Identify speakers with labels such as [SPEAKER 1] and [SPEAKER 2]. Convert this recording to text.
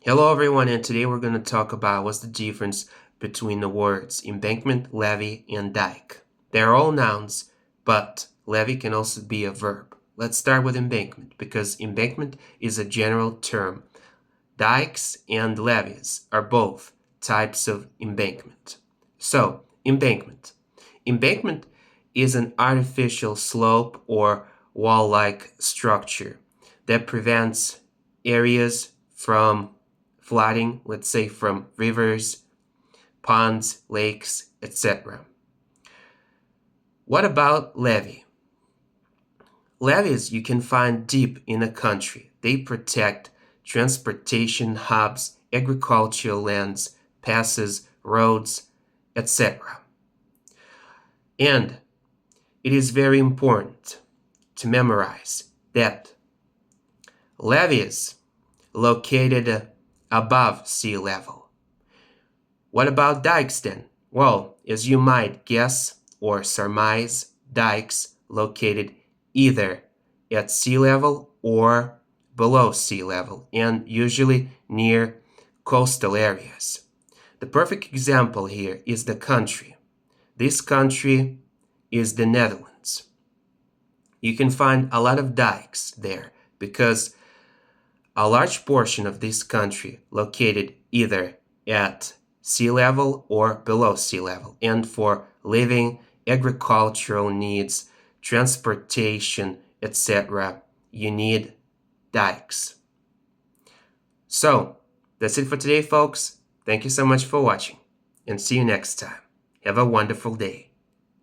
[SPEAKER 1] Hello everyone, and today we're going to talk about what's the difference between the words embankment, levee, and dike. They're all nouns, but levee can also be a verb. Let's start with embankment, because embankment is a general term. Dikes and levees are both types of embankment. So, embankment. Embankment is an artificial slope or wall-like structure that prevents areas from flooding, let's say from rivers, ponds, lakes, etc. What about levee? Levees you can find deep in a country. They protect transportation hubs, agricultural lands, passes, roads, etc. And it is very important to memorize that levees located above sea level. What about dikes then? Well, as you might guess or surmise, dikes located either at sea level or below sea level, and usually near coastal areas. The perfect example here is the country. This country is the Netherlands. You can find a lot of dikes there because a large portion of this country located either at sea level or below sea level, and for living, agricultural needs, transportation, etc., you need dikes. So, that's it for today, folks. Thank you so much for watching, and see you next time. Have a wonderful day.